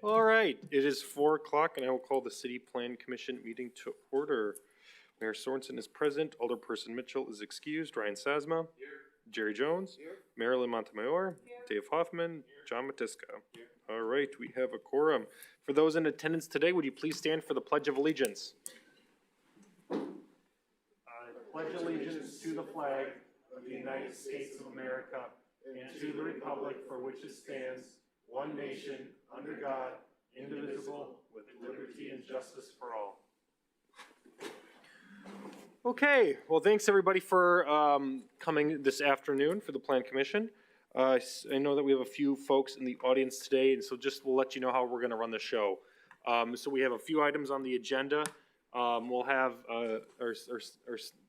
All right, it is 4 o'clock and I will call the City Plan Commission meeting to order. Mayor Sorensen is present, Alderperson Mitchell is excused, Ryan Sasma. Here. Jerry Jones. Here. Marilyn Montemayor. Here. Dave Hoffman. Here. John Matiska. Here. All right, we have a quorum. For those in attendance today, would you please stand for the Pledge of Allegiance? I pledge allegiance to the flag of the United States of America and to the republic for which it stands, one nation, under God, indivisible, with liberty and justice for all. Okay, well, thanks everybody for coming this afternoon for the Plan Commission. I know that we have a few folks in the audience today, and so just we'll let you know how we're going to run the show. So we have a few items on the agenda. We'll have our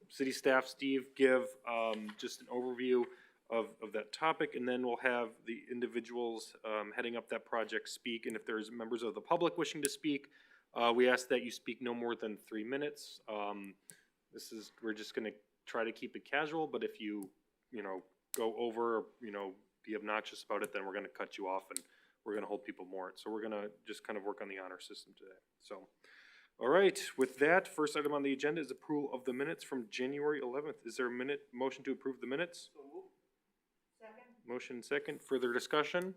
city staff, Steve, give just an overview of that topic, and then we'll have the individuals heading up that project speak, and if there's members of the public wishing to speak, we ask that you speak no more than 3 minutes. We're just going to try to keep it casual, but if you go over, be obnoxious about it, then we're going to cut you off and we're going to hold people more. So we're going to just kind of work on the honor system today. So, all right, with that, first item on the agenda is approval of the minutes from January 11th. Is there a motion to approve the minutes? So moved. Second. Motion second. Further discussion?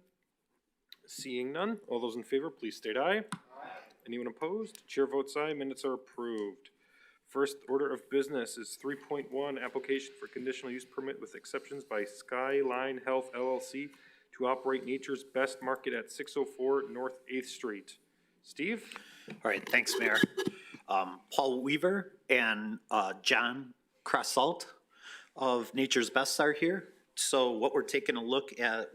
Seeing none. All those in favor, please state aye. Aye. Anyone opposed? Chair votes aye. Minutes are approved. First order of business is 3.1, application for conditional use permit with exceptions by Skyline Health LLC to operate Nature's Best Market at 604 North 8th Street. Steve? All right, thanks, Mayor. Paul Weaver and John Cresselt of Nature's Best are here. So what we're taking a look at,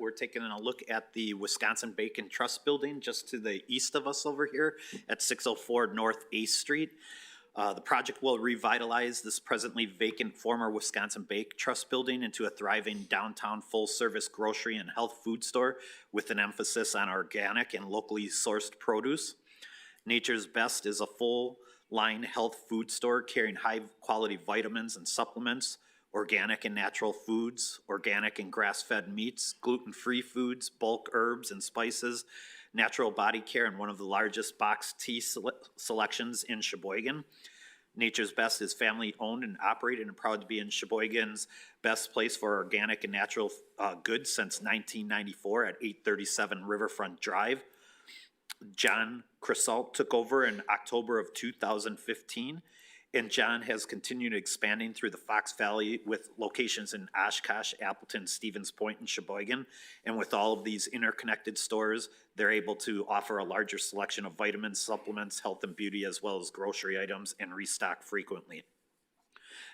the Wisconsin Bacon Trust Building just to the east of us over here at 604 North 8th Street. The project will revitalize this presently vacant former Wisconsin Bake Trust building into a thriving downtown full-service grocery and health food store with an emphasis on organic and locally sourced produce. Nature's Best is a full-line health food store carrying high-quality vitamins and supplements, organic and natural foods, organic and grass-fed meats, gluten-free foods, bulk herbs and spices, natural body care, and one of the largest boxed tea selections in Sheboygan. Nature's Best is family owned and operated and proud to be in Sheboygan's best place for organic and natural goods since 1994 at 837 Riverfront Drive. John Cresselt took over in October of 2015, and John has continued expanding through the Fox Valley with locations in Oshkosh, Appleton, Stevens Point, and Sheboygan. And with all of these interconnected stores, they're able to offer a larger selection of vitamins, supplements, health and beauty, as well as grocery items, and restock frequently.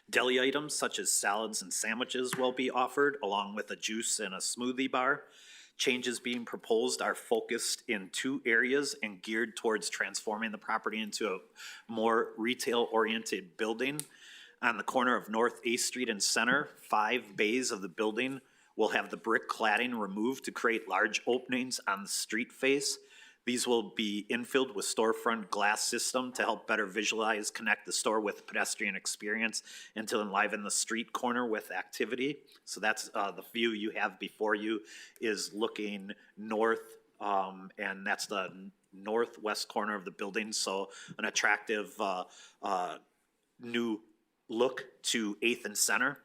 Deli items such as salads and sandwiches will be offered, along with a juice and a smoothie bar. Changes being proposed are focused in 2 areas and geared towards transforming the property into a more retail-oriented building. On the corner of North 8th Street and Center, 5 bays of the building will have the brick cladding removed to create large openings on the street face. These will be infilled with storefront glass system to help better connect the store with pedestrian experience and to enliven the street corner with activity. So that's the view you have before you is looking north, and that's the northwest corner of the building. So an attractive new look to 8th and Center.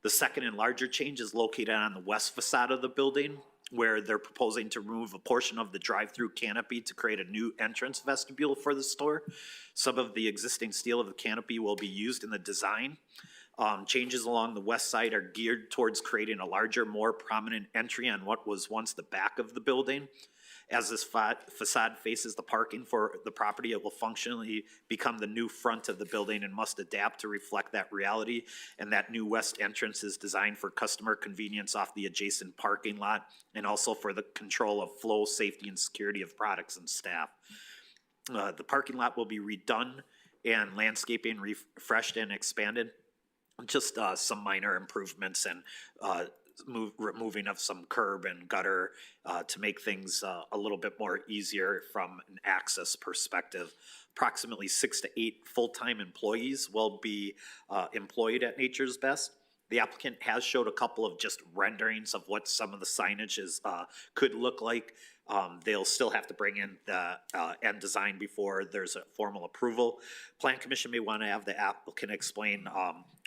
The second and larger change is located on the west facade of the building, where they're proposing to remove a portion of the drive-through canopy to create a new entrance vestibule for the store. Some of the existing steel of the canopy will be used in the design. Changes along the west side are geared towards creating a larger, more prominent entry on what was once the back of the building. As this facade faces the parking for the property, it will functionally become the new front of the building and must adapt to reflect that reality. And that new west entrance is designed for customer convenience off the adjacent parking lot and also for the control of flow, safety, and security of products and staff. The parking lot will be redone and landscaping refreshed and expanded. Just some minor improvements and removing of some curb and gutter to make things a little bit more easier from an access perspective. Approximately 6 to 8 full-time employees will be employed at Nature's Best. The applicant has showed a couple of just renderings of what some of the signage could look like. They'll still have to bring in the end design before there's a formal approval. Plan Commission may want to have the applicant explain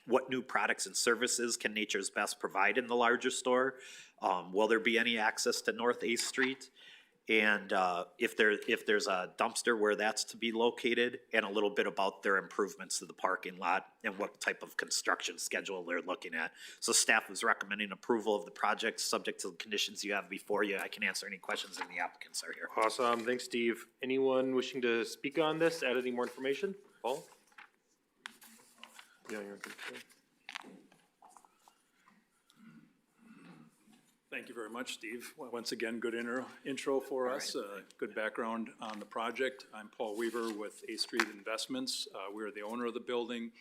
what new products and services can Nature's Best provide in the larger store. Will there be any access to North 8th Street? And if there's a dumpster, where that's to be located, and a little bit about their improvements to the parking lot and what type of construction schedule they're looking at. So staff is recommending approval of the project, subject to the conditions you have before you. I can answer any questions, and the applicants are here. Awesome, thanks, Steve. Anyone wishing to speak on this, add any more information? Paul? Yeah, you're good. Thank you very much, Steve. Once again, good intro for us, good background on the project. I'm Paul Weaver with 8th Street Investments. We're the owner of the building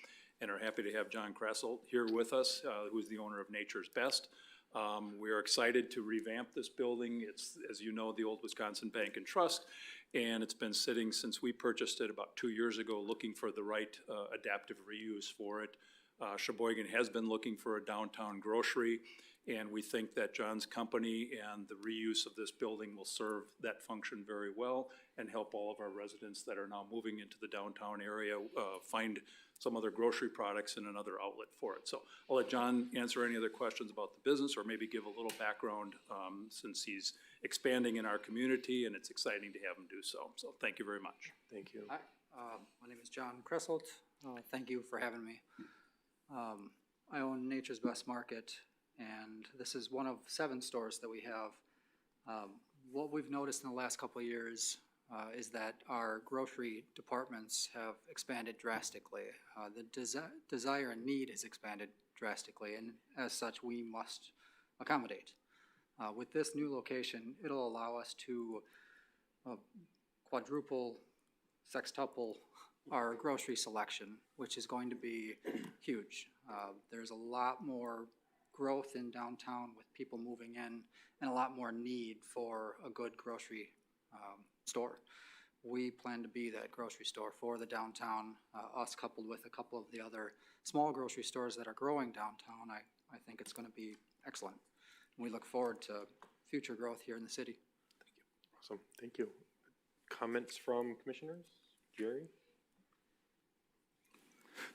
and are happy to have John Cresselt here with us, who's the owner of Nature's Best. We are excited to revamp this building. It's, as you know, the old Wisconsin Bank and Trust, and it's been sitting since we purchased it about 2 years ago, looking for the right adaptive reuse for it. Sheboygan has been looking for a downtown grocery, and we think that John's company and the reuse of this building will serve that function very well and help all of our residents that are now moving into the downtown area find some other grocery products and another outlet for it. So I'll let John answer any other questions about the business, or maybe give a little background since he's expanding in our community, and it's exciting to have him do so. So thank you very much. Thank you. Hi, my name is John Cresselt. Thank you for having me. I own Nature's Best Market, and this is one of 7 stores that we have. What we've noticed in the last couple of years is that our grocery departments have expanded drastically. The desire and need has expanded drastically, and as such, we must accommodate. With this new location, it'll allow us to quadruple, sextuple our grocery selection, which is going to be huge. There's a lot more growth in downtown with people moving in, and a lot more need for a good grocery store. We plan to be that grocery store for the downtown, us coupled with a couple of the other small grocery stores that are growing downtown. I think it's going to be excellent. We look forward to future growth here in the city. Awesome, thank you. Comments from commissioners? Jerry?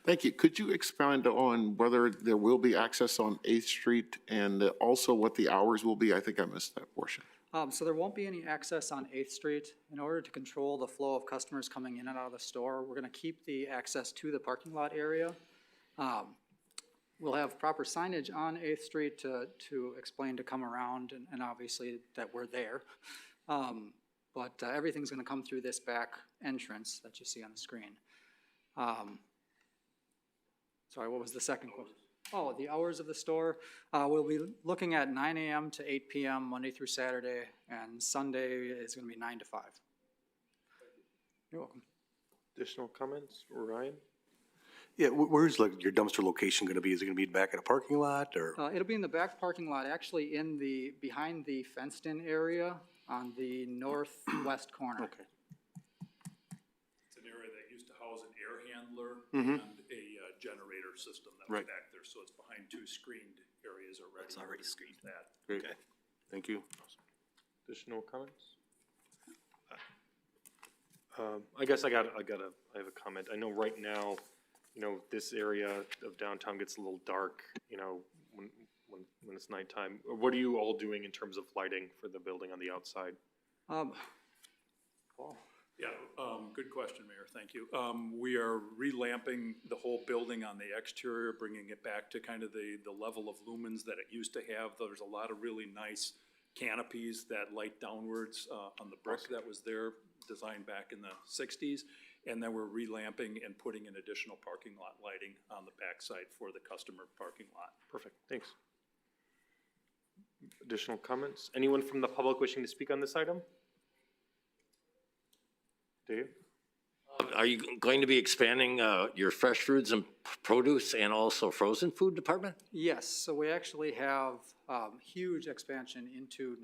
Thank you. Could you expound on whether there will be access on 8th Street and also what the hours will be? I think I missed that portion. So there won't be any access on 8th Street. In order to control the flow of customers coming in and out of the store, we're going to keep the access to the parking lot area. We'll have proper signage on 8th Street to explain to come around, and obviously that we're there. But everything's going to come through this back entrance that you see on the screen. Sorry, what was the second question? Oh, the hours of the store. We'll be looking at 9 a.m. to 8 p.m. Monday through Saturday, and Sunday is going to be 9 to 5. You're welcome. Additional comments? Ryan? Yeah, where's like your dumpster location going to be? Is it going to be back in a parking lot, or? It'll be in the back parking lot, actually behind the fenced-in area on the northwest corner. Okay. It's an area that used to house an air handler and a generator system that was Right. back there. So it's behind 2 screened areas already. It's already screened. That. Great. Okay. Thank you. Additional comments? I guess I have a comment. I know right now, this area of downtown gets a little dark, when it's nighttime. What are you all doing in terms of lighting for the building on the outside? Paul? Yeah, good question, Mayor, thank you. We are relamping the whole building on the exterior, bringing it back to kind of the level of lumens that it used to have. There's a lot of really nice canopies that light downwards on the brick that was there, designed back in the 60s. And then we're relamping and putting in additional parking lot lighting on the backside for the customer parking lot. Perfect, thanks. Additional comments? Anyone from the public wishing to speak on this item? Dave? Are you going to be expanding your fresh foods and produce and also frozen food department? Yes, so we actually have huge expansion into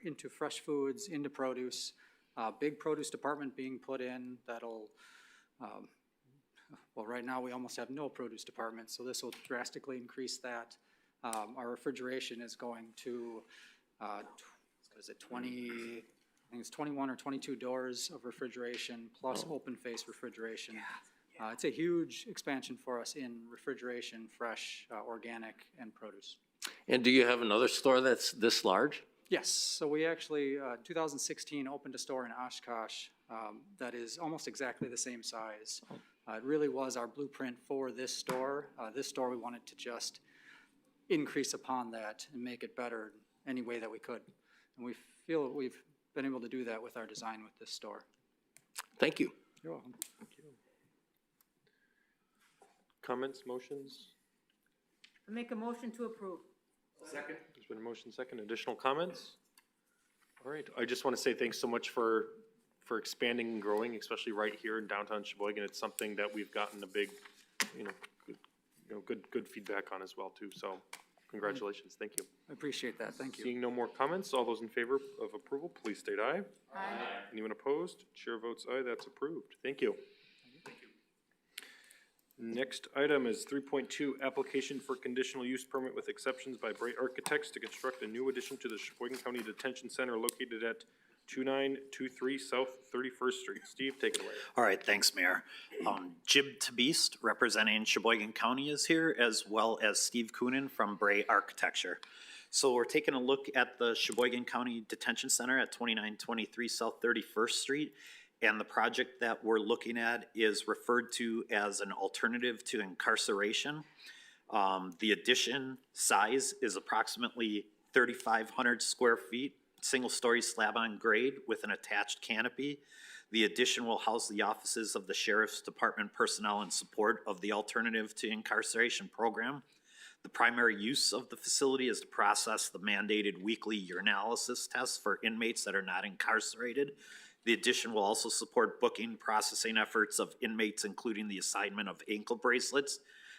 into fresh foods, into produce. Big produce department being put in that'll Well, right now, we almost have no produce department, so this will drastically increase that. Our refrigeration is going to, what is it, 20, I think it's 21 or 22 doors of refrigeration, plus open face refrigeration. It's a huge expansion for us in refrigeration, fresh, organic, and produce. And do you have another store that's this large? Yes, so we actually, 2016, opened a store in Oshkosh that is almost exactly the same size. It really was our blueprint for this store. This store, we wanted to just increase upon that and make it better any way that we could. And we feel that we've been able to do that with our design with this store. Thank you. You're welcome. Comments, motions? I make a motion to approve. Second. There's been a motion second. Additional comments? All right, I just want to say thanks so much for expanding and growing, especially right here in downtown Sheboygan. It's something that we've gotten a big, good feedback on as well too. So congratulations, thank you. I appreciate that, thank you. Seeing no more comments, all those in favor of approval, please state aye. Aye. Anyone opposed? Chair votes aye, that's approved. Thank you. Next item is 3.2, application for conditional use permit with exceptions by Bray Architects to construct a new addition to the Sheboygan County Detention Center located at 2923 South 31st Street. Steve, take it away. All right, thanks, Mayor. Jib Tabeast, representing Sheboygan County, is here, as well as Steve Coonan from Bray Architecture. So we're taking a look at the Sheboygan County Detention Center at 2923 South 31st Street. And the project that we're looking at is referred to as an alternative to incarceration. The addition size is approximately 3,500 square feet, single-story slab on grade with an attached canopy. The addition will house the offices of the Sheriff's Department personnel in support of the alternative to incarceration program. The primary use of the facility is to process the mandated weekly urinalysis tests for inmates that are not incarcerated. The addition will also support booking processing efforts of inmates, including the assignment of ankle bracelets.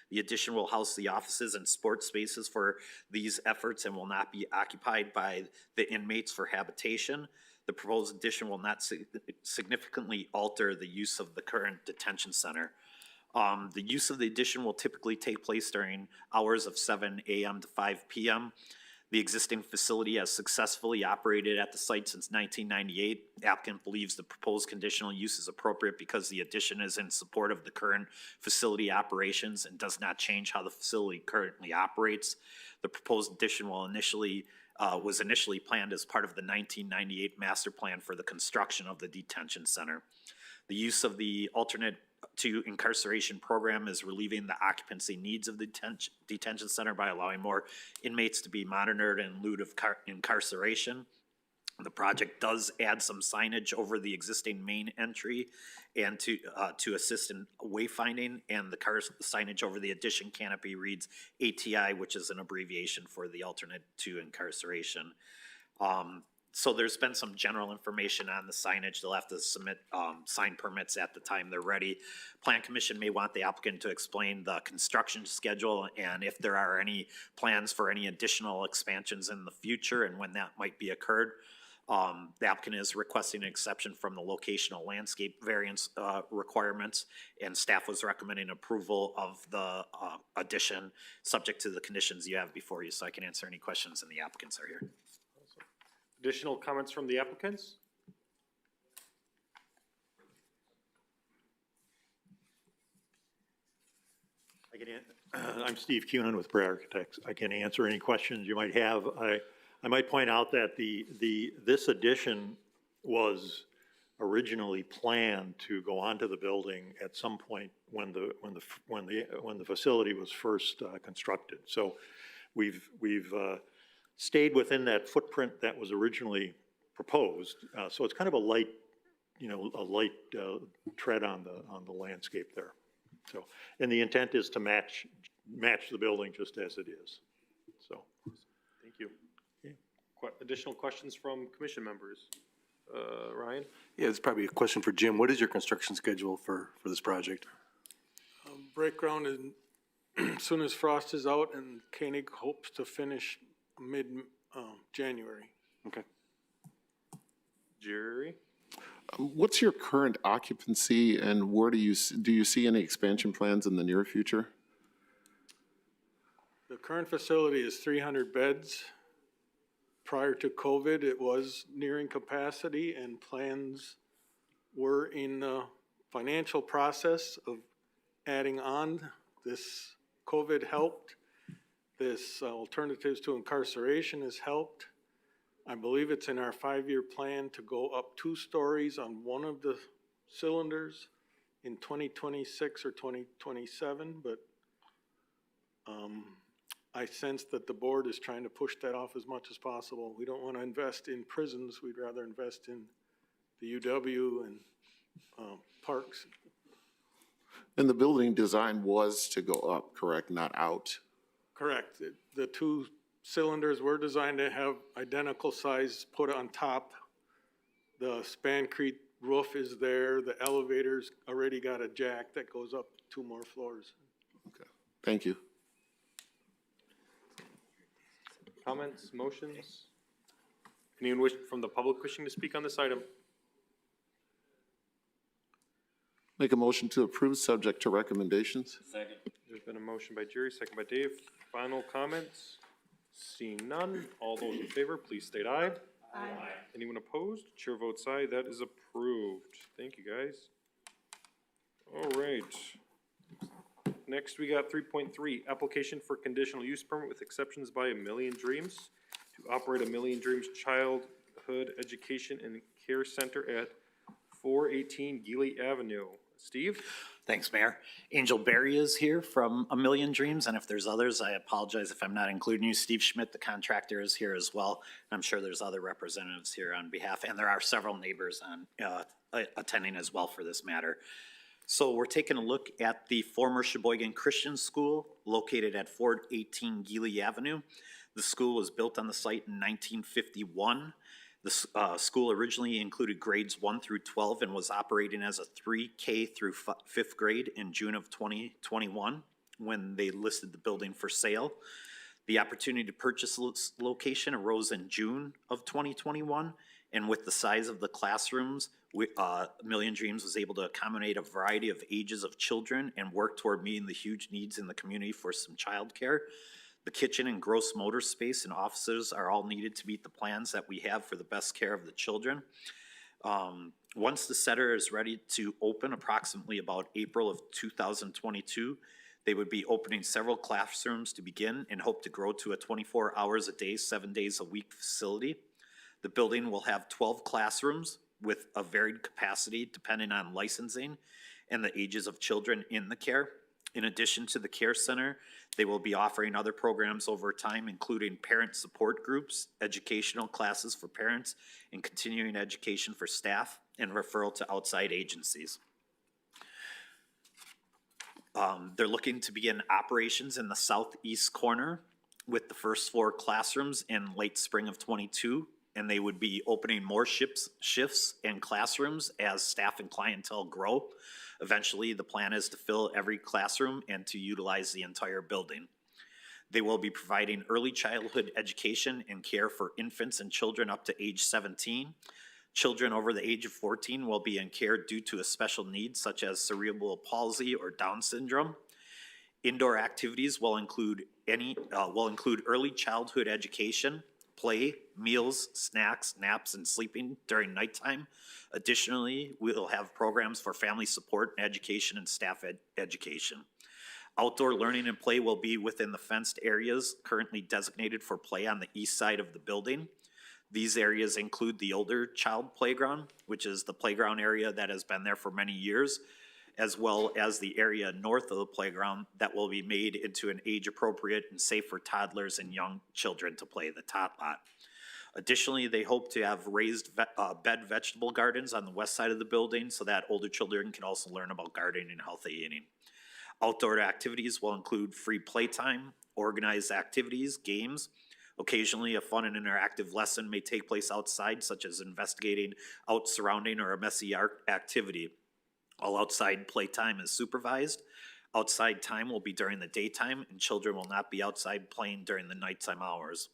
The addition will house the offices and sports spaces for these efforts and will not be occupied by the inmates for habitation. The proposed addition will not significantly alter the use of the current detention center. The use of the addition will typically take place during hours of 7 a.m. to 5 p.m. The existing facility has successfully operated at the site since 1998. Applicant believes the proposed conditional use is appropriate because the addition is in support of the current facility operations and does not change how the facility currently operates. The proposed addition was initially planned as part of the 1998 master plan for the construction of the detention center. The use of the alternate to incarceration program is relieving the occupancy needs of the detention center by allowing more inmates to be monitored in lieu of incarceration. The project does add some signage over the existing main entry and to assist in wayfinding, and the signage over the addition canopy reads ATI, which is an abbreviation for the alternate to incarceration. So there's been some general information on the signage. They'll have to submit sign permits at the time they're ready. Plan Commission may want the applicant to explain the construction schedule and if there are any plans for any additional expansions in the future and when that might be occurred. The applicant is requesting an exception from the locational landscape variance requirements, and staff was recommending approval of the addition subject to the conditions you have before you, so I can answer any questions and the applicants are here. Additional comments from the applicants? I'm Steve Cunin with Bray Architects. I can answer any questions you might have. I might point out that this addition was originally planned to go onto the building at some point when the facility was first constructed. So we've stayed within that footprint that was originally proposed. So it's kind of a light, tread on the landscape there. So, and the intent is to match the building just as it is. So, thank you. Additional questions from commission members? Ryan? Yeah, it's probably a question for Jim. What is your construction schedule for this project? Break ground is as soon as frost is out, and Koenig hopes to finish mid January. Okay. Jerry? What's your current occupancy and where do you see any expansion plans in the near future? The current facility is 300 beds. Prior to COVID, it was nearing capacity and plans were in the financial process of adding on. This COVID helped. This Alternatives to Incarceration has helped. I believe it's in our 5-year plan to go up 2 stories on one of the cylinders in 2026 or 2027, but I sense that the board is trying to push that off as much as possible. We don't want to invest in prisons. We'd rather invest in the UW and parks. And the building design was to go up, correct, not out? Correct. The 2 cylinders were designed to have identical size put on top. The spancrete roof is there. The elevator's already got a jack that goes up 2 more floors. Okay, thank you. Comments, motions? Anyone from the public wishing to speak on this item? Make a motion to approve, subject to recommendations. There's been a motion by Jerry, second by Dave. Final comments? Seeing none, all those in favor, please state aye. Aye. Anyone opposed? Chair votes aye, that is approved. Thank you, guys. All right. Next, we got 3.3, application for conditional use permit with exceptions by A Million Dreams to operate A Million Dreams Childhood Education and Care Center at 418 Gilly Avenue. Steve? Thanks, Mayor. Angel Berry is here from A Million Dreams, and if there's others, I apologize if I'm not including you. Steve Schmidt, the contractor, is here as well. I'm sure there's other representatives here on behalf, and there are several neighbors on attending as well for this matter. So we're taking a look at the former Sheboygan Christian School located at 418 Gilly Avenue. The school was built on the site in 1951. The school originally included grades 1 through 12 and was operating as a 3K through 5th grade in June of 2021 when they listed the building for sale. The opportunity to purchase this location arose in June of 2021, and with the size of the classrooms, Million Dreams was able to accommodate a variety of ages of children and work toward meeting the huge needs in the community for some childcare. The kitchen and gross motor space and offices are all needed to meet the plans that we have for the best care of the children. Once the center is ready to open, approximately about April of 2022, they would be opening several classrooms to begin and hope to grow to a 24 hours a day, 7 days a week facility. The building will have 12 classrooms with a varied capacity depending on licensing and the ages of children in the care. In addition to the care center, they will be offering other programs over time, including parent support groups, educational classes for parents, and continuing education for staff, and referral to outside agencies. They're looking to begin operations in the southeast corner with the first floor classrooms in late spring of 22, and they would be opening more shifts and classrooms as staff and clientele grow. Eventually, the plan is to fill every classroom and to utilize the entire building. They will be providing early childhood education and care for infants and children up to age 17. Children over the age of 14 will be in care due to a special need such as cerebral palsy or Down syndrome. Indoor activities will include early childhood education, play, meals, snacks, naps, and sleeping during nighttime. Additionally, we'll have programs for family support and education and staff education. Outdoor learning and play will be within the fenced areas currently designated for play on the east side of the building. These areas include the older child playground, which is the playground area that has been there for many years, as well as the area north of the playground that will be made into an age-appropriate and safe for toddlers and young children to play, the tot lot. Additionally, they hope to have raised bed vegetable gardens on the west side of the building so that older children can also learn about gardening and healthy eating. Outdoor activities will include free playtime, organized activities, games. Occasionally, a fun and interactive lesson may take place outside, such as investigating out surrounding or a messy art activity. All outside playtime is supervised. Outside time will be during the daytime, and children will not be outside playing during the nighttime hours.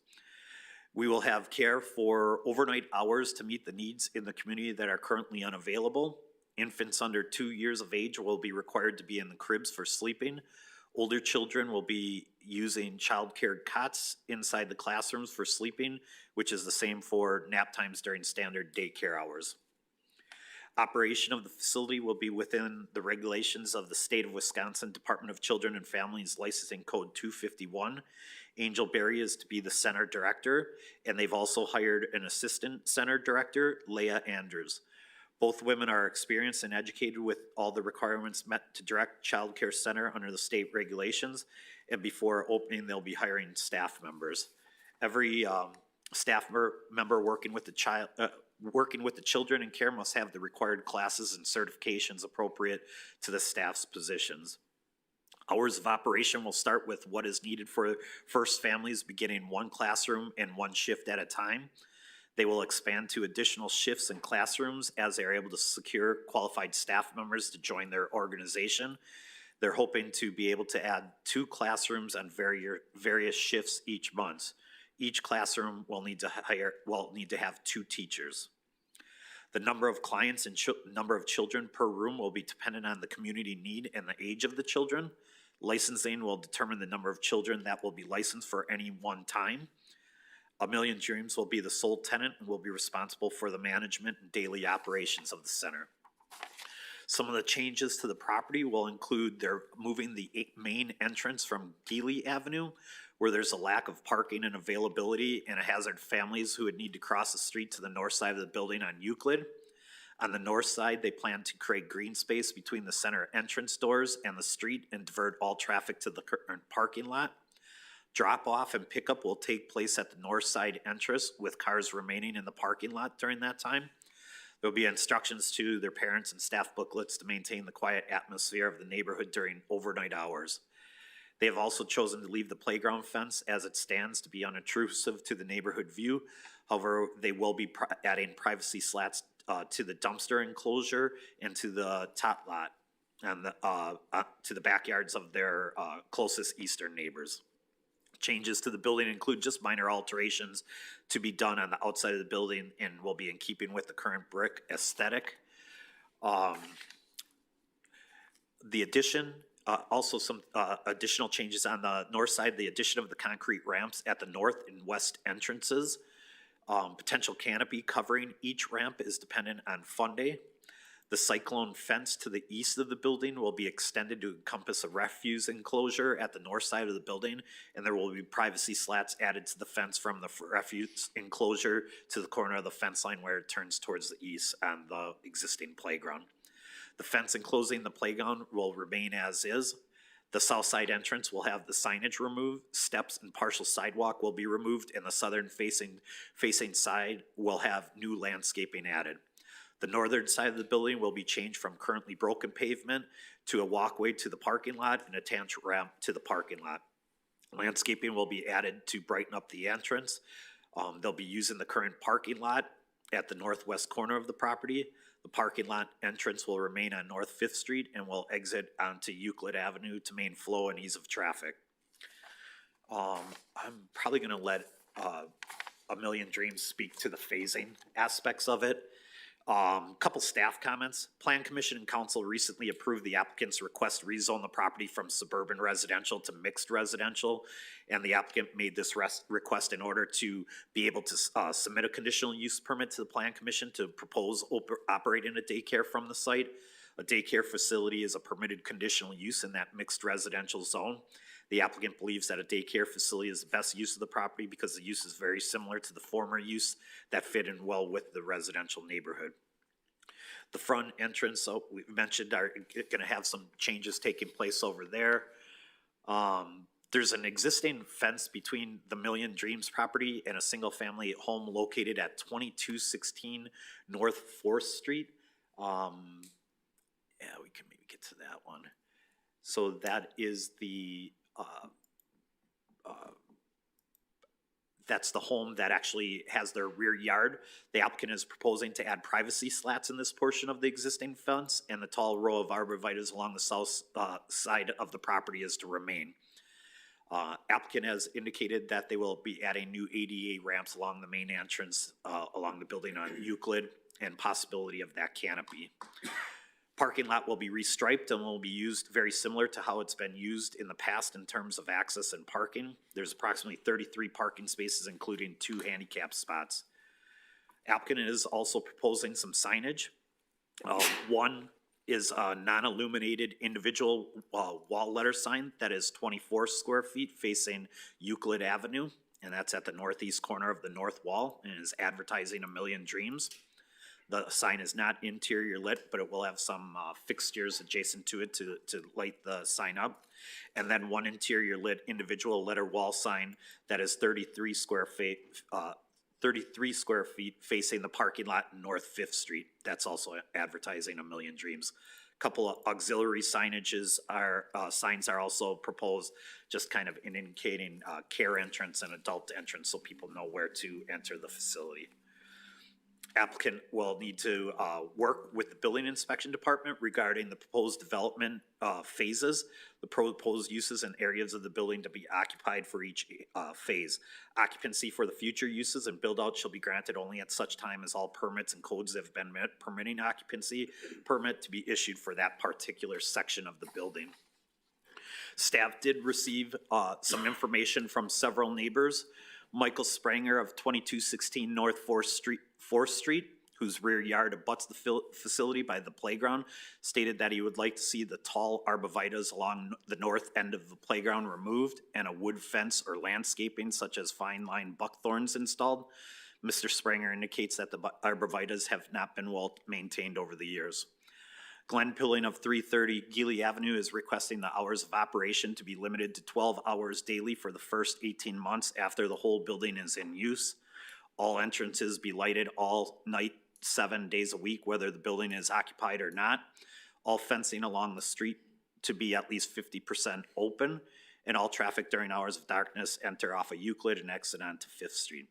We will have care for overnight hours to meet the needs in the community that are currently unavailable. Infants under 2 years of age will be required to be in the cribs for sleeping. Older children will be using child-care cots inside the classrooms for sleeping, which is the same for nap times during standard daycare hours. Operation of the facility will be within the regulations of the State of Wisconsin Department of Children and Families Licensing Code 251. Angel Berry is to be the center director, and they've also hired an assistant center director, Leah Andrews. Both women are experienced and educated with all the requirements met to direct child care center under the state regulations, and before opening, they'll be hiring staff members. Every staff member working with the children in care must have the required classes and certifications appropriate to the staff's positions. Hours of operation will start with what is needed for first families, beginning 1 classroom and 1 shift at a time. They will expand to additional shifts and classrooms as they are able to secure qualified staff members to join their organization. They're hoping to be able to add 2 classrooms on various shifts each month. Each classroom will need to have 2 teachers. The number of clients and number of children per room will be dependent on the community need and the age of the children. Licensing will determine the number of children that will be licensed for any one time. A Million Dreams will be the sole tenant and will be responsible for the management and daily operations of the center. Some of the changes to the property will include they're moving the main entrance from Gilly Avenue, where there's a lack of parking and availability and a hazard families who would need to cross the street to the north side of the building on Euclid. On the north side, they plan to create green space between the center entrance doors and the street and divert all traffic to the current parking lot. Drop-off and pickup will take place at the north side entrance, with cars remaining in the parking lot during that time. There will be instructions to their parents and staff booklets to maintain the quiet atmosphere of the neighborhood during overnight hours. They have also chosen to leave the playground fence as it stands to be unobtrusive to the neighborhood view. However, they will be adding privacy slats to the dumpster enclosure and to the top lot and to the backyards of their closest eastern neighbors. Changes to the building include just minor alterations to be done on the outside of the building and will be in keeping with the current brick aesthetic. The addition, also some additional changes on the north side, the addition of the concrete ramps at the north and west entrances. Potential canopy covering each ramp is dependent on fund day. The cyclone fence to the east of the building will be extended to encompass a refuse enclosure at the north side of the building, and there will be privacy slats added to the fence from the refuse enclosure to the corner of the fence line where it turns towards the east on the existing playground. The fence enclosing the playground will remain as is. The south side entrance will have the signage removed, steps and partial sidewalk will be removed, and the southern facing side will have new landscaping added. The northern side of the building will be changed from currently broken pavement to a walkway to the parking lot and attached ramp to the parking lot. Landscaping will be added to brighten up the entrance. They'll be using the current parking lot at the northwest corner of the property. The parking lot entrance will remain on North 5th Street and will exit onto Euclid Avenue to main flow and ease of traffic. I'm probably gonna let A Million Dreams speak to the phasing aspects of it. Couple staff comments. Plan Commission and Council recently approved the applicant's request to rezone the property from suburban residential to mixed residential, and the applicant made this request in order to be able to submit a conditional use permit to the Plan Commission to propose operating a daycare from the site. A daycare facility is a permitted conditional use in that mixed residential zone. The applicant believes that a daycare facility is the best use of the property because the use is very similar to the former use that fit in well with the residential neighborhood. The front entrance, so we mentioned, are gonna have some changes taking place over there. There's an existing fence between the Million Dreams property and a single-family home located at 2216 North 4th Street. Yeah, we can maybe get to that one. So that is the that's the home that actually has their rear yard. The applicant is proposing to add privacy slats in this portion of the existing fence, and the tall row of arborvitaes along the south side of the property is to remain. Applicant has indicated that they will be adding new ADA ramps along the main entrance, along the building on Euclid, and possibility of that canopy. Parking lot will be restriped and will be used very similar to how it's been used in the past in terms of access and parking. There's approximately 33 parking spaces, including 2 handicap spots. Applicant is also proposing some signage. One is a non-illuminated individual wall letter sign that is 24 square feet facing Euclid Avenue, and that's at the northeast corner of the north wall, and is advertising A Million Dreams. The sign is not interior lit, but it will have some fixtures adjacent to it to light the sign up. And then one interior lit individual letter wall sign that is 33 square feet facing the parking lot in North Fifth Street. That's also advertising A Million Dreams. Couple of auxiliary signs are also proposed, just kind of indicating care entrance and adult entrance so people know where to enter the facility. Applicant will need to work with the building inspection department regarding the proposed development phases, the proposed uses and areas of the building to be occupied for each phase. Occupancy for the future uses and build out shall be granted only at such time as all permits and codes have been met, permitting occupancy permit to be issued for that particular section of the building. Staff did receive some information from several neighbors. Michael Spranger of 2216 North 4th Street, whose rear yard abuts the facility by the playground, stated that he would like to see the tall arborvitaes along the north end of the playground removed and a wood fence or landscaping such as fine line buckthorns installed. Mr. Spranger indicates that the arborvitaes have not been well maintained over the years. Glenn Pilling of 330 Gilly Avenue is requesting the hours of operation to be limited to 12 hours daily for the first 18 months after the whole building is in use. All entrances be lighted all night, 7 days a week, whether the building is occupied or not. All fencing along the street to be at least 50% open, and all traffic during hours of darkness enter off of Euclid and exit onto 5th Street.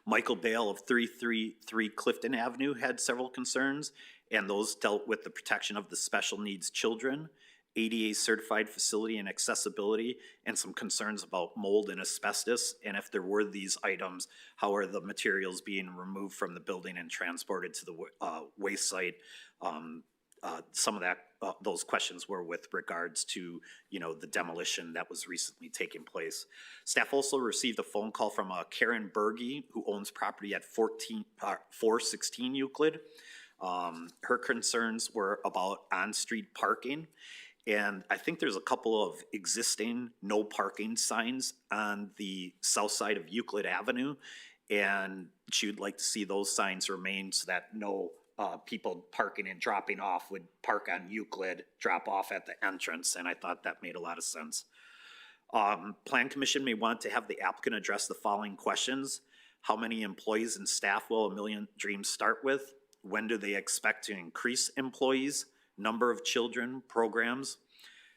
Michael Bale of 333 Clifton Avenue had several concerns, and those dealt with the protection of the special needs children, ADA certified facility and accessibility, and some concerns about mold and asbestos. And if there were these items, how are the materials being removed from the building and transported to the waste site? Some of that, those questions were with regards to, the demolition that was recently taking place. Staff also received a phone call from Karen Berge, who owns property at 416 Euclid. Her concerns were about on-street parking. And I think there's a couple of existing no parking signs on the south side of Euclid Avenue. And she would like to see those signs remain so that no people parking and dropping off would park on Euclid, drop off at the entrance. And I thought that made a lot of sense. Plan Commission may want to have the applicant address the following questions. How many employees and staff will A Million Dreams start with? When do they expect to increase employees? Number of children, programs?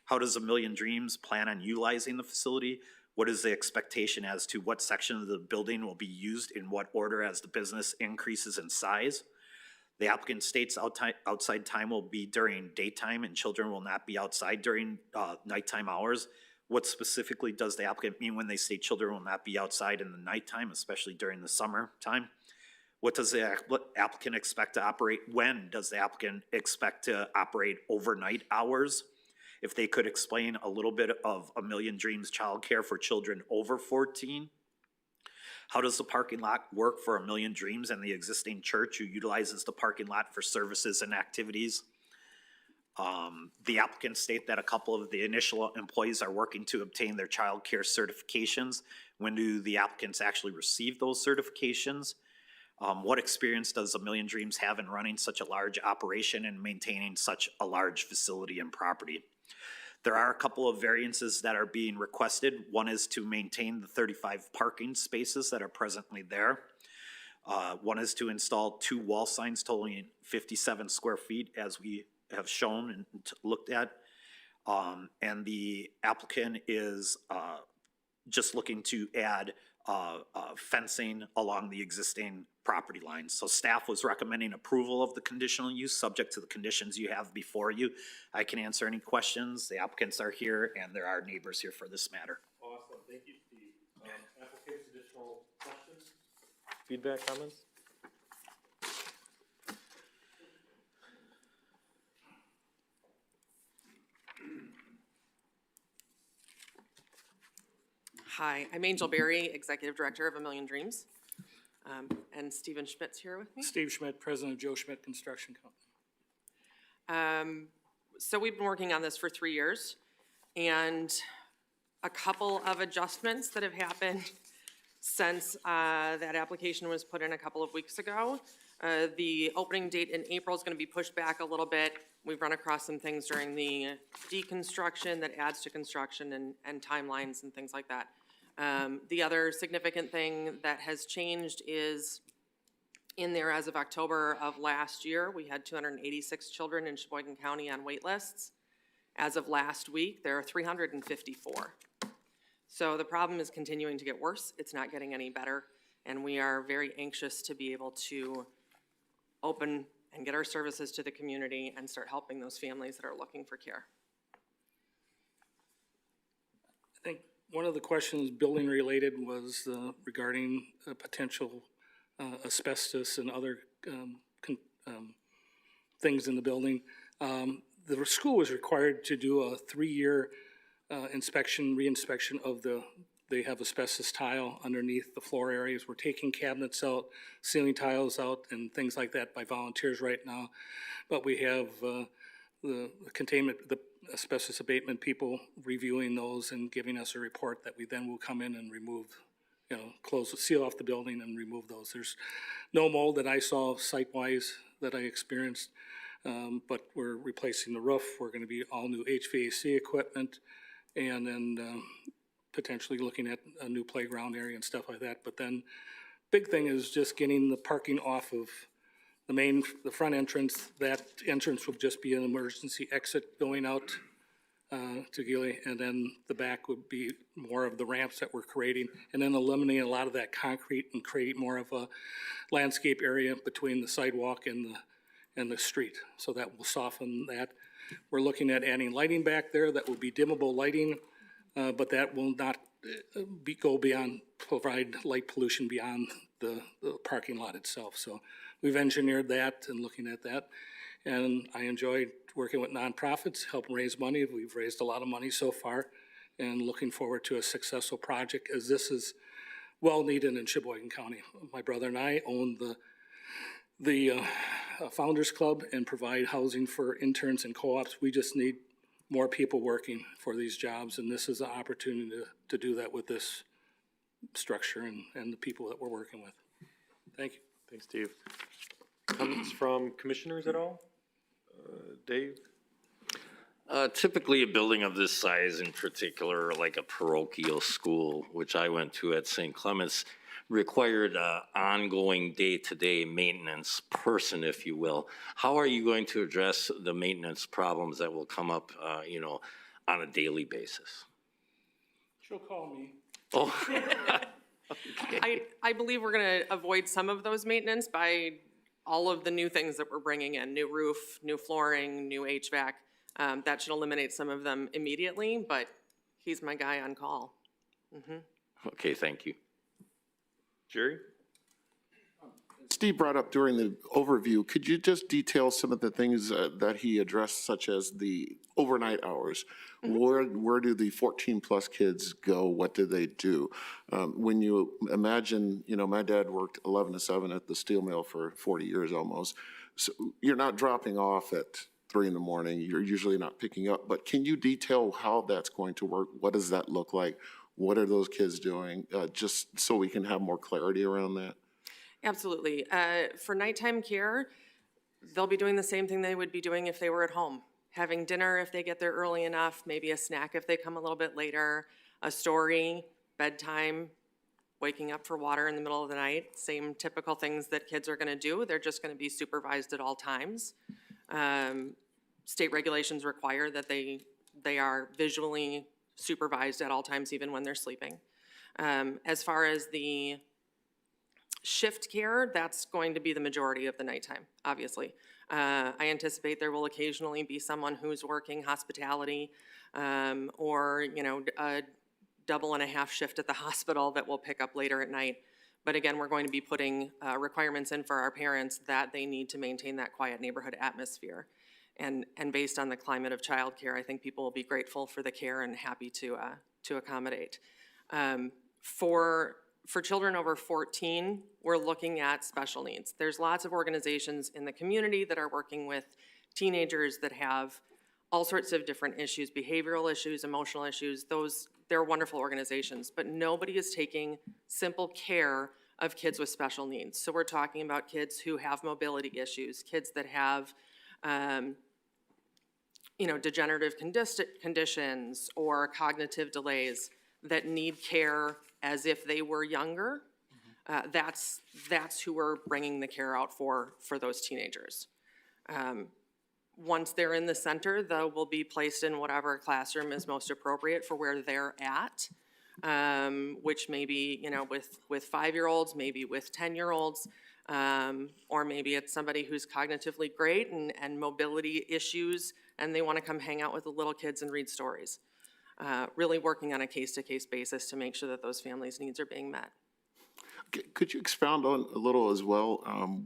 How does A Million Dreams plan on utilizing the facility? What is the expectation as to what section of the building will be used in what order as the business increases in size? The applicant states outside time will be during daytime and children will not be outside during nighttime hours. What specifically does the applicant mean when they say children will not be outside in the nighttime, especially during the summer time? What does the applicant expect to operate? When does the applicant expect to operate overnight hours? If they could explain a little bit of A Million Dreams childcare for children over 14. How does the parking lot work for A Million Dreams and the existing church who utilizes the parking lot for services and activities? The applicants state that a couple of the initial employees are working to obtain their childcare certifications. When do the applicants actually receive those certifications? What experience does A Million Dreams have in running such a large operation and maintaining such a large facility and property? There are a couple of variances that are being requested. One is to maintain the 35 parking spaces that are presently there. One is to install 2 wall signs totaling 57 square feet as we have shown and looked at. And the applicant is just looking to add fencing along the existing property lines. So staff was recommending approval of the conditional use, subject to the conditions you have before you. I can answer any questions. The applicants are here, and there are neighbors here for this matter. Awesome, thank you, Steve. Applicants, additional questions? Feedback, comments? Hi, I'm Angel Berry, Executive Director of A Million Dreams. And Stephen Schmidt's here with me. Steve Schmidt, President of Joe Schmidt Construction Company. So we've been working on this for 3 years, and a couple of adjustments that have happened since that application was put in a couple of weeks ago. The opening date in April is going to be pushed back a little bit. We've run across some things during the deconstruction that adds to construction and timelines and things like that. The other significant thing that has changed is in there as of October of last year, we had 286 children in Sheboygan County on wait lists. As of last week, there are 354. So the problem is continuing to get worse. It's not getting any better. And we are very anxious to be able to open and get our services to the community and start helping those families that are looking for care. I think one of the questions, building related, was regarding potential asbestos and other things in the building. The school was required to do a 3-year inspection, re-inspection of they have asbestos tile underneath the floor areas. We're taking cabinets out, ceiling tiles out, and things like that by volunteers right now. But we have the containment, the asbestos abatement people reviewing those and giving us a report that we then will come in and remove, seal off the building and remove those. There's no mold that I saw site-wise that I experienced, but we're replacing the roof. We're going to be all new HVAC equipment, and then potentially looking at a new playground area and stuff like that. But then big thing is just getting the parking off of the front entrance. That entrance will just be an emergency exit going out to Gilly, and then the back would be more of the ramps that we're creating, and then eliminate a lot of that concrete and create more of a landscape area between the sidewalk and the street. So that will soften that. We're looking at adding lighting back there that will be dimmable lighting, but that will not provide light pollution beyond the parking lot itself. So we've engineered that and looking at that. And I enjoy working with nonprofits, helping raise money. We've raised a lot of money so far, and looking forward to a successful project, as this is well needed in Sheboygan County. My brother and I own the Founders Club and provide housing for interns and co-ops. We just need more people working for these jobs, and this is an opportunity to do that with this structure and the people that we're working with. Thank you. Thanks, Steve. Comments from commissioners at all? Dave? Typically, a building of this size, in particular, like a parochial school, which I went to at St. Clement's, required ongoing day-to-day maintenance person, if you will. How are you going to address the maintenance problems that will come up, on a daily basis? She'll call me. Oh. I believe we're going to avoid some of those maintenance by all of the new things that we're bringing in, new roof, new flooring, new HVAC. That should eliminate some of them immediately, but he's my guy on call. Okay, thank you. Jerry? Steve brought up during the overview, could you just detail some of the things that he addressed, such as the overnight hours? Where do the 14-plus kids go? What do they do? When you imagine, my dad worked 11 to 7 at the steel mill for 40 years almost. So you're not dropping off at 3 in the morning. You're usually not picking up. But can you detail how that's going to work? What does that look like? What are those kids doing? Just so we can have more clarity around that. Absolutely. For nighttime care, they'll be doing the same thing they would be doing if they were at home. Having dinner if they get there early enough, maybe a snack if they come a little bit later, a story, bedtime, waking up for water in the middle of the night, same typical things that kids are gonna do. They're just gonna be supervised at all times. State regulations require that they are visually supervised at all times, even when they're sleeping. As far as the shift care, that's going to be the majority of the nighttime, obviously. I anticipate there will occasionally be someone who's working hospitality, or, you know, a double and a half shift at the hospital that will pick up later at night. But again, we're going to be putting requirements in for our parents that they need to maintain that quiet neighborhood atmosphere. And based on the climate of childcare, I think people will be grateful for the care and happy to accommodate. For children over 14, we're looking at special needs. There's lots of organizations in the community that are working with teenagers that have all sorts of different issues, behavioral issues, emotional issues. They're wonderful organizations, but nobody is taking simple care of kids with special needs. So we're talking about kids who have mobility issues, kids that have you know, degenerative conditions or cognitive delays that need care as if they were younger. That's who we're bringing the care out for those teenagers. Once they're in the center, they will be placed in whatever classroom is most appropriate for where they're at, which may be, you know, with 5-year-olds, maybe with 10-year-olds, or maybe it's somebody who's cognitively great and mobility issues, and they want to come hang out with the little kids and read stories. Really working on a case-to-case basis to make sure that those families' needs are being met. Could you expound on a little as well,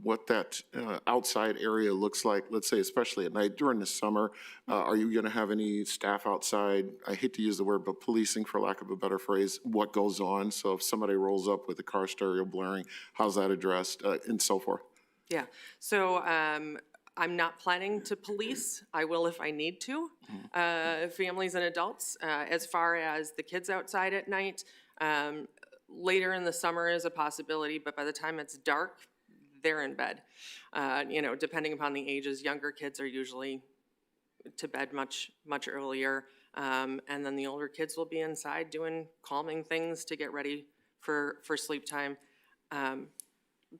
what that outside area looks like, let's say especially at night during the summer? Are you gonna have any staff outside? I hate to use the word, but policing, for lack of a better phrase, what goes on? So if somebody rolls up with a car stereo blaring, how's that addressed, and so forth? Yeah, so I'm not planning to police. I will if I need to, families and adults. As far as the kids outside at night, later in the summer is a possibility, but by the time it's dark, they're in bed. You know, depending upon the ages, younger kids are usually to bed much earlier. And then the older kids will be inside doing calming things to get ready for sleep time.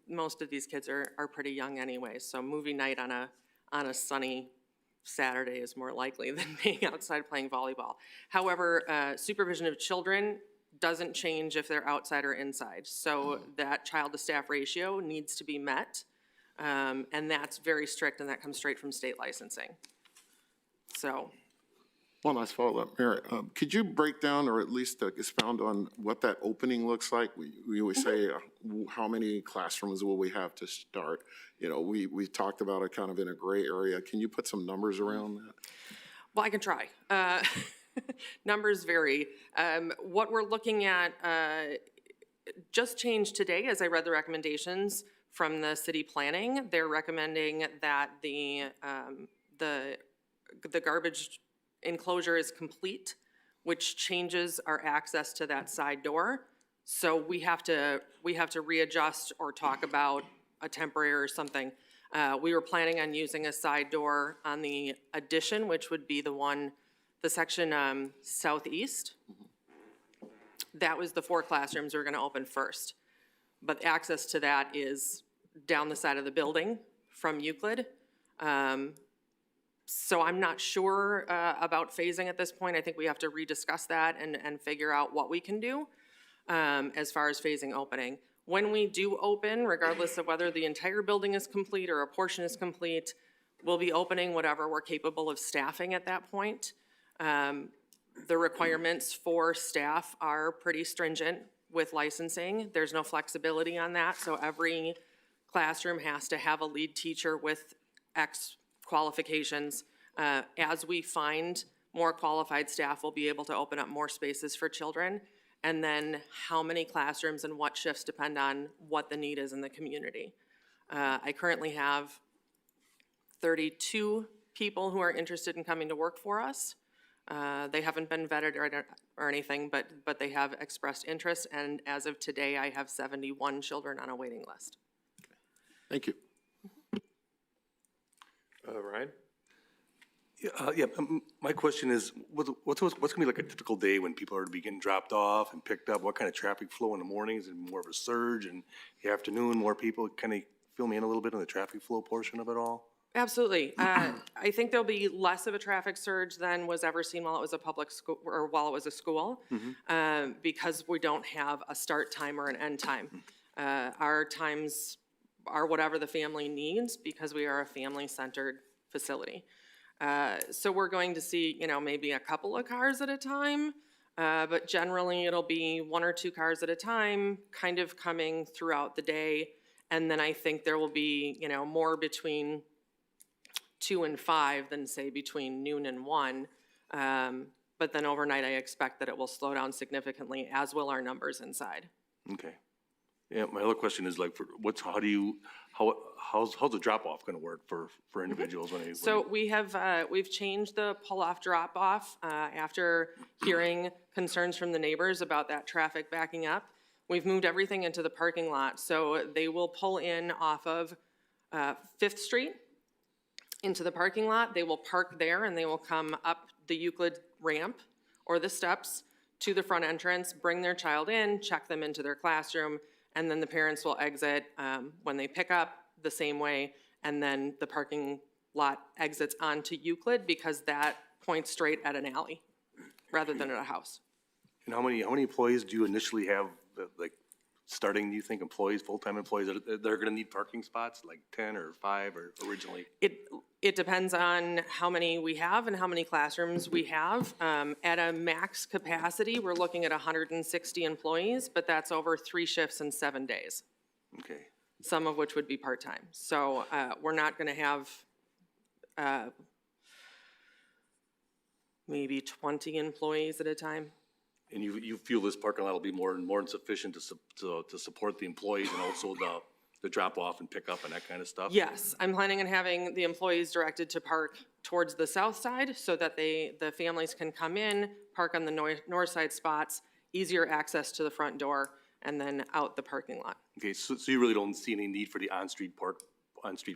Most of these kids are pretty young anyway, so movie night on a sunny Saturday is more likely than being outside playing volleyball. However, supervision of children doesn't change if they're outside or inside. So that child to staff ratio needs to be met. And that's very strict, and that comes straight from state licensing. So. One last follow-up, Mayor. Could you break down or at least expound on what that opening looks like? We always say, how many classrooms will we have to start? You know, we talked about it kind of in a gray area. Can you put some numbers around that? Well, I can try. Numbers vary. What we're looking at just changed today as I read the recommendations from the city planning. They're recommending that the garbage enclosure is complete, which changes our access to that side door. So we have to readjust or talk about a temporary or something. We were planning on using a side door on the addition, which would be the section southeast. That was the 4 classrooms we were gonna open first. But access to that is down the side of the building from Euclid. So I'm not sure about phasing at this point. I think we have to rediscuss that and figure out what we can do as far as phasing opening. When we do open, regardless of whether the entire building is complete or a portion is complete, we'll be opening whatever we're capable of staffing at that point. The requirements for staff are pretty stringent with licensing. There's no flexibility on that, so every classroom has to have a lead teacher with X qualifications. As we find more qualified staff, we'll be able to open up more spaces for children. And then how many classrooms and what shifts depend on what the need is in the community. I currently have 32 people who are interested in coming to work for us. They haven't been vetted or anything, but they have expressed interest. And as of today, I have 71 children on a waiting list. Thank you. Ryan? My question is, what's gonna be like a typical day when people are to be getting dropped off and picked up? What kind of traffic flow in the mornings and more of a surge, and the afternoon, more people? Kind of fill me in a little bit on the traffic flow portion of it all? Absolutely. I think there'll be less of a traffic surge than was ever seen while it was a public school, or while it was a school, because we don't have a start time or an end time. Our times are whatever the family needs, because we are a family-centered facility. So we're going to see, you know, maybe a couple of cars at a time, but generally it'll be 1 or 2 cars at a time, kind of coming throughout the day. And then I think there will be, you know, more between 2 and 5 than say between noon and 1. But then overnight, I expect that it will slow down significantly, as will our numbers inside. Okay. Yeah, my other question is like, how's the drop-off gonna work for individuals when they? So we've changed the pull-off drop-off after hearing concerns from the neighbors about that traffic backing up. We've moved everything into the parking lot, so they will pull in off of 5th Street into the parking lot. They will park there, and they will come up the Euclid ramp or the steps to the front entrance, bring their child in, check them into their classroom, and then the parents will exit when they pick up the same way, and then the parking lot exits onto Euclid, because that points straight at an alley rather than at a house. And how many employees do you initially have, like, starting, do you think, employees, full-time employees, they're gonna need parking spots, like 10 or 5 or originally? It depends on how many we have and how many classrooms we have. At a max capacity, we're looking at 160 employees, but that's over 3 shifts and 7 days, Okay. some of which would be part-time. So we're not gonna have maybe 20 employees at a time. And you feel this parking lot will be more than sufficient to support the employees and also the drop-off and pick-up and that kind of stuff? Yes, I'm planning on having the employees directed to park towards the south side so that the families can come in, park on the north side spots, easier access to the front door, and then out the parking lot. Okay, so you really don't see any need for the on-street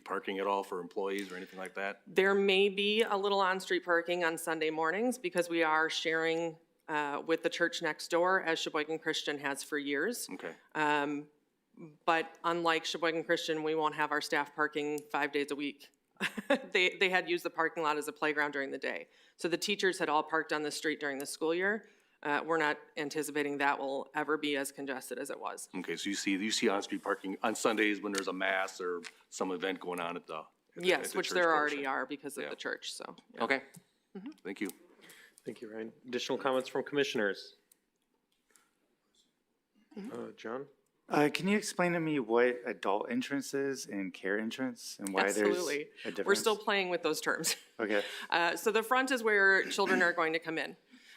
parking at all for employees or anything like that? There may be a little on-street parking on Sunday mornings, because we are sharing with the church next door, as Sheboygan Christian has for years. Okay. But unlike Sheboygan Christian, we won't have our staff parking 5 days a week. They had used the parking lot as a playground during the day. So the teachers had all parked on the street during the school year. We're not anticipating that will ever be as congested as it was. Okay, so you see on-street parking on Sundays when there's a mass or some event going on at the Yes, which church there portion. already are because of the church, so. yeah. Okay. Thank you. Thank you, Ryan. Additional comments from commissioners? John? Can you explain to me what adult entrance is and care entrance and why there's Absolutely. a difference? We're still playing with those terms. Okay. So the front is where children are going to come in.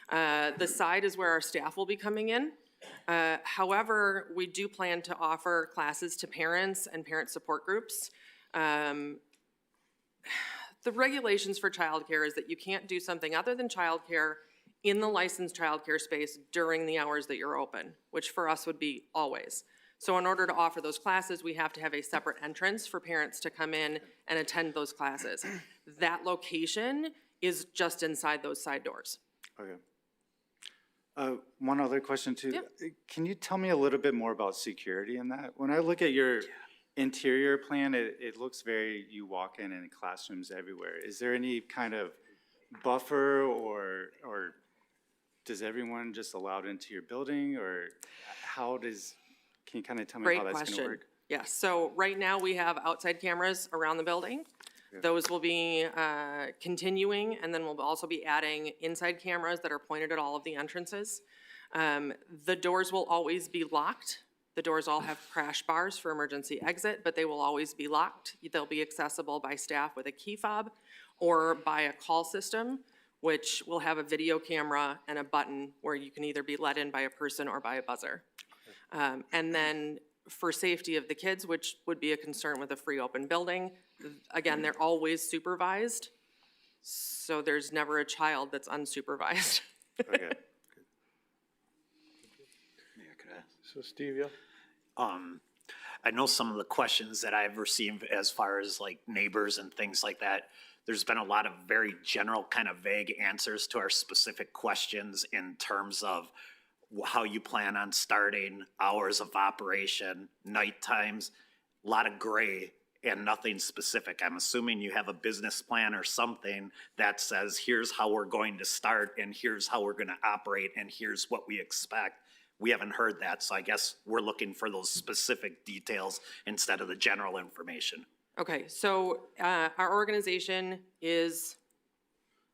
The side is where our staff will be coming in. However, we do plan to offer classes to parents and parent support groups. The regulations for childcare is that you can't do something other than childcare in the licensed childcare space during the hours that you're open, which for us would be always. So in order to offer those classes, we have to have a separate entrance for parents to come in and attend those classes. That location is just inside those side doors. Okay. One other question too. Yep. Can you tell me a little bit more about security in that? When I look at your interior plan, it looks very, you walk in and classrooms everywhere. Is there any kind of buffer or does everyone just allowed into your building, or can you kind of tell me Great how that's going to question. work? Yes, so right now we have outside cameras around the building. Those will be continuing, and then we'll also be adding inside cameras that are pointed at all of the entrances. The doors will always be locked. The doors all have crash bars for emergency exit, but they will always be locked. They'll be accessible by staff with a key fob or by a call system, which will have a video camera and a button where you can either be let in by a person or by a buzzer. And then for safety of the kids, which would be a concern with a free open building, again, they're always supervised, so there's never a child that's unsupervised. Okay. So Steve, yeah? I know some of the questions that I've received as far as like neighbors and things like that. There's been a lot of very general kind of vague answers to our specific questions in terms of how you plan on starting, hours of operation, night times, a lot of gray and nothing specific. I'm assuming you have a business plan or something that says, here's how we're going to start, and here's how we're gonna operate, and here's what we expect. We haven't heard that, so I guess we're looking for those specific details instead of the general information. Okay, so our organization is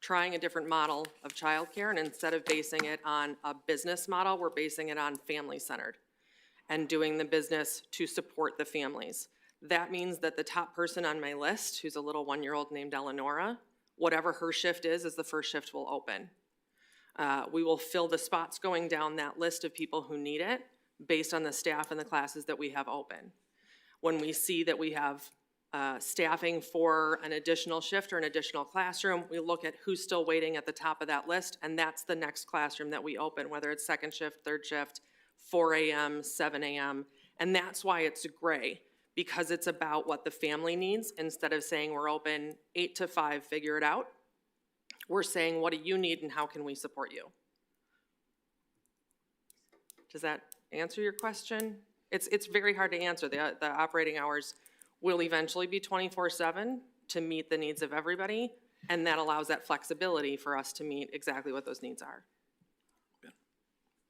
trying a different model of childcare, and instead of basing it on a business model, we're basing it on family-centered and doing the business to support the families. That means that the top person on my list, who's a little 1-year-old named Eleonora, whatever her shift is the first shift will open. We will fill the spots going down that list of people who need it based on the staff and the classes that we have open. When we see that we have staffing for an additional shift or an additional classroom, we look at who's still waiting at the top of that list, and that's the next classroom that we open, whether it's second shift, third shift, 4 a.m., 7 a.m., and that's why it's gray, because it's about what the family needs. Instead of saying we're open 8 to 5, figure it out, we're saying, what do you need and how can we support you? Does that answer your question? It's very hard to answer. The operating hours will eventually be 24/7 to meet the needs of everybody, and that allows that flexibility for us to meet exactly what those needs are.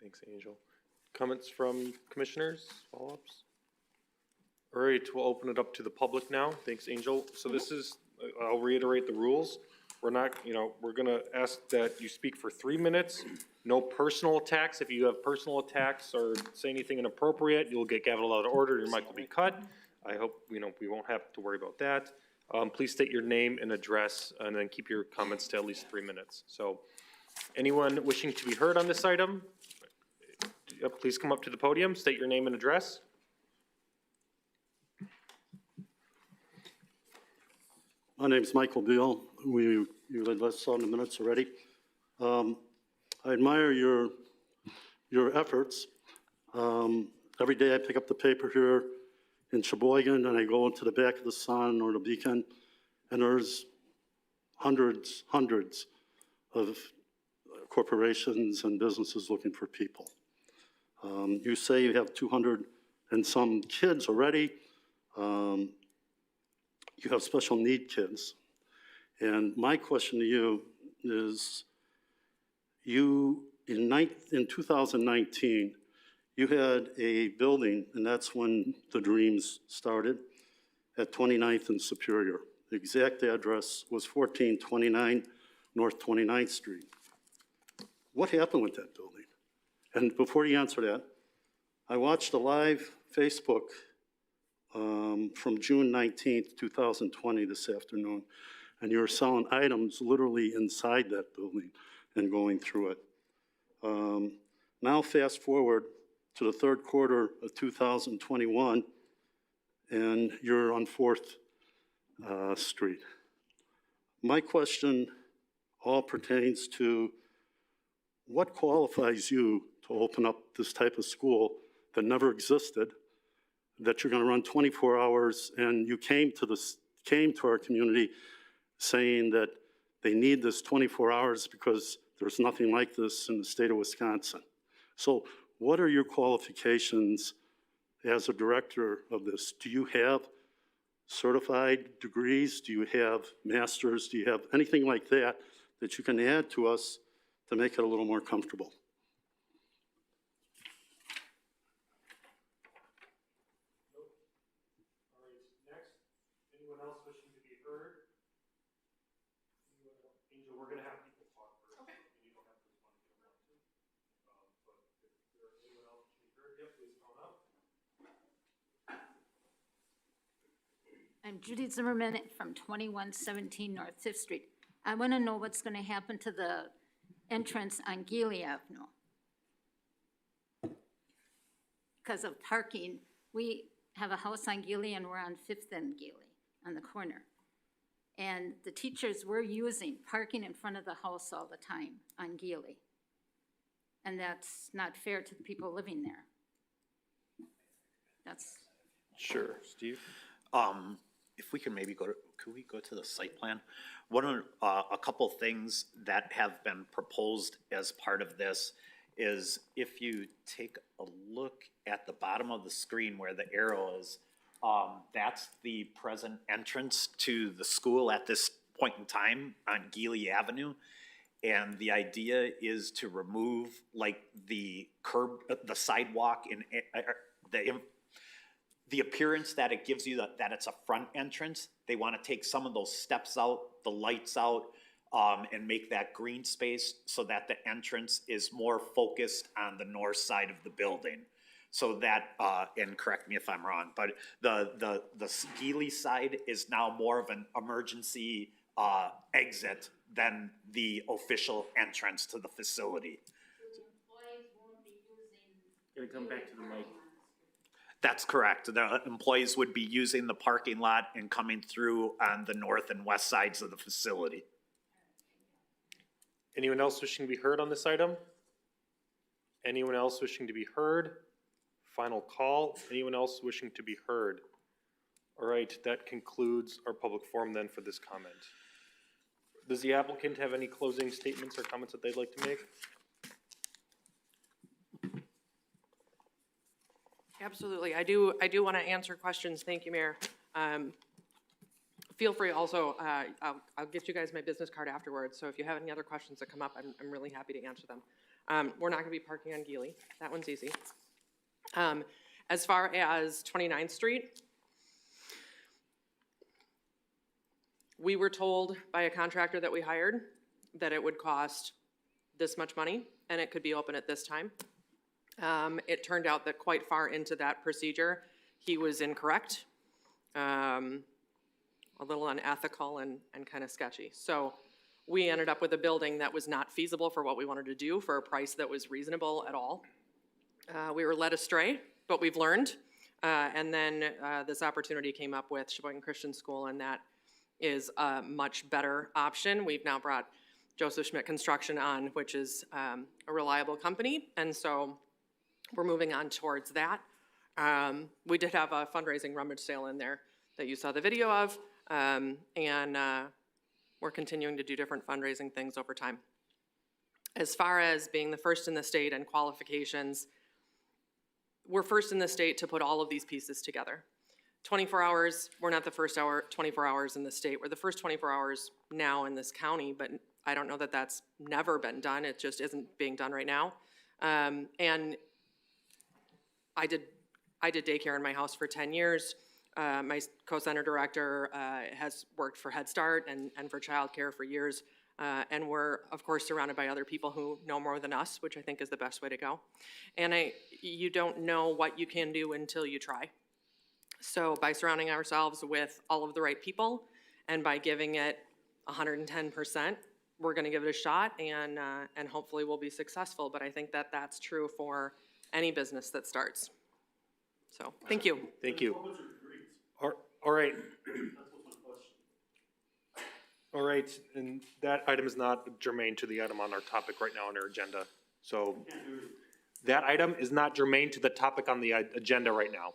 Thanks, Angel. Comments from commissioners, follow-ups? All right, we'll open it up to the public now. Thanks, Angel. So this is, I'll reiterate the rules. We're not, we're gonna ask that you speak for 3 minutes. No personal attacks. If you have personal attacks or say anything inappropriate, you'll get gaveled out of order. Your mic will be cut. I hope, we won't have to worry about that. Please state your name and address, and then keep your comments to at least 3 minutes. So anyone wishing to be heard on this item, please come up to the podium, state your name and address. My name's Michael Beal. You let us on the minutes already. I admire your efforts. Every day I pick up the paper here in Sheboygan and I go into the back of the Sun or the Beacon, and there's hundreds of corporations and businesses looking for people. You say you have 200 and some kids already. You have special need kids. And my question to you is, in 2019, you had a building, and that's when the dreams started, at 29th and Superior. The exact address was 1429 North 29th Street. What happened with that building? And before you answer that, I watched a live Facebook from June 19th, 2020 this afternoon, and you were selling items literally inside that building and going through it. Now fast forward to the third quarter of 2021, and you're on 4th Street. My question all pertains to what qualifies you to open up this type of school that never existed, that you're gonna run 24 hours, and you came to our community saying that they need this 24 hours because there's nothing like this in the state of Wisconsin. So what are your qualifications as a director of this? Do you have certified degrees? Do you have masters? Do you have anything like that that you can add to us to make it a little more comfortable? Angel, we're gonna have people talk first. Okay. You don't have to respond if you don't want to. But if there's anyone else to be heard, yeah, please come up. I'm Judy Zimmerman from 2117 North 5th Street. I want to know what's going to happen to the entrance on Gilly Avenue. Because of parking, we have a house on Gilly and we're on 5th and Gilly on the corner. And the teachers were using parking in front of the house all the time on Gilly. And that's not fair to the people living there. That's. Sure, Steve? If we can maybe could we go to the site plan? One of, a couple things that have been proposed as part of this is if you take a look at the bottom of the screen where the arrow is, That's the present entrance to the school at this point in time on Gilly Avenue. And the idea is to remove like the curb, the sidewalk and the appearance that it gives you that it's a front entrance. They want to take some of those steps out, the lights out, and make that green space so that the entrance is more focused on the north side of the building. So that, and correct me if I'm wrong, but the Gilly side is now more of an emergency exit than the official entrance to the facility. Gonna come back to the mic. That's correct. The employees would be using the parking lot and coming through on the north and west sides of the facility. Anyone else wishing to be heard on this item? Anyone else wishing to be heard? Final call. Anyone else wishing to be heard? All right, that concludes our public forum then for this comment. Does the applicant have any closing statements or comments that they'd like to make? Absolutely. I do want to answer questions. Thank you, Mayor. Feel free also, I'll get you guys my business card afterwards. So if you have any other questions that come up, I'm really happy to answer them. We're not going to be parking on Gilly. That one's easy. As far as 29th Street, we were told by a contractor that we hired that it would cost this much money and it could be open at this time. It turned out that quite far into that procedure, he was incorrect, a little unethical and kind of sketchy. So we ended up with a building that was not feasible for what we wanted to do for a price that was reasonable at all. We were led astray, but we've learned. And then this opportunity came up with Sheboygan Christian School, and that is a much better option. We've now brought Joseph Schmidt Construction on, which is a reliable company. And so we're moving on towards that. We did have a fundraising rummage sale in there that you saw the video of, and we're continuing to do different fundraising things over time. As far as being the first in the state and qualifications, we're first in the state to put all of these pieces together. 24 hours, we're not the first 24 hours in the state. We're the first 24 hours now in this county, but I don't know that that's never been done. It just isn't being done right now. And I did daycare in my house for 10 years. My co-center director has worked for Head Start and for childcare for years. And we're, of course, surrounded by other people who know more than us, which I think is the best way to go. And you don't know what you can do until you try. So by surrounding ourselves with all of the right people and by giving it 110%, we're going to give it a shot, and hopefully we'll be successful. But I think that that's true for any business that starts. So thank you. Thank you. All right. All right, and that item is not germane to the item on our topic right now on our agenda. So that item is not germane to the topic on the agenda right now.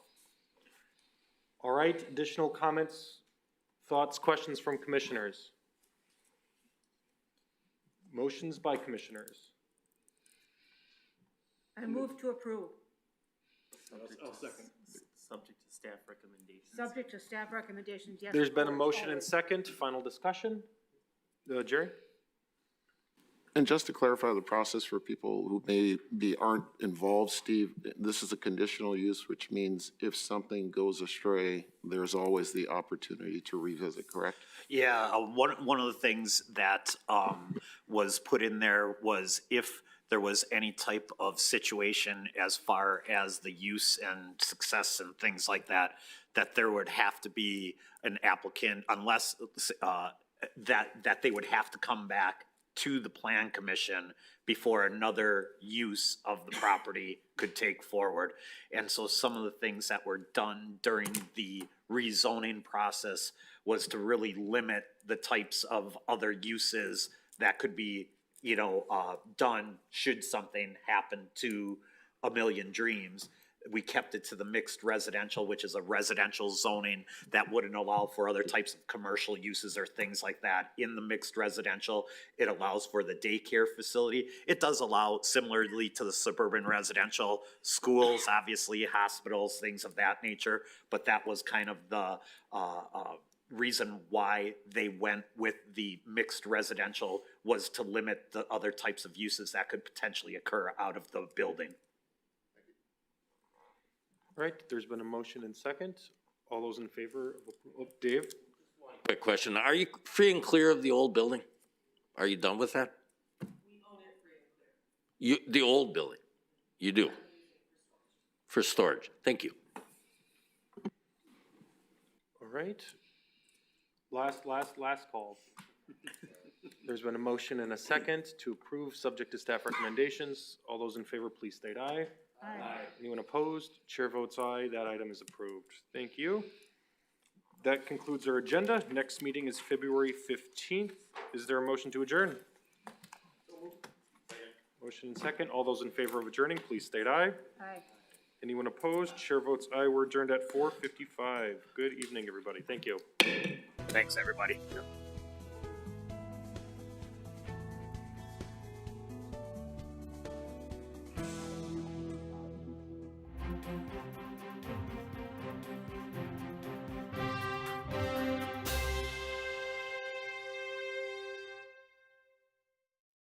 All right, additional comments, thoughts, questions from commissioners? Motions by commissioners. I move to approve. I'll second. Subject to staff recommendations. Subject to staff recommendations, yes. There's been a motion and second, final discussion. Jerry? And just to clarify the process for people who aren't involved, Steve, this is a conditional use, which means if something goes astray, there's always the opportunity to revisit, correct? Yeah, one of the things that was put in there was if there was any type of situation as far as the use and success and things like that, that there would have to be an applicant, unless that they would have to come back to the Plan Commission before another use of the property could take forward. And so some of the things that were done during the rezoning process was to really limit the types of other uses that could be, done should something happen to A Million Dreams. we kept it to the mixed residential, which is a residential zoning that wouldn't allow for other types of commercial uses or things like that. In the mixed residential, it allows for the daycare facility. It does allow, similarly to the suburban residential, schools, obviously, hospitals, things of that nature, but that was kind of the reason why they went with the mixed residential, was to limit the other types of uses that could potentially occur out of the building. All right, there's been a motion and second. All those in favor of, Dave? Quick question. Are you free and clear of the old building? Are you done with that? We own it free and clear. The old building? You do? For storage. Thank you. All right. Last call. There's been a motion and a second to approve, subject to staff recommendations. All those in favor, please state aye. Aye. Anyone opposed? Chair votes aye. That item is approved. Thank you. That concludes our agenda. Next meeting is February 15th. Is there a motion to adjourn? Motion and second. All those in favor of adjourning, please state aye. Aye. Anyone opposed? Chair votes aye. We're adjourned at 4:55. Good evening, everybody. Thank you. Thanks, everybody.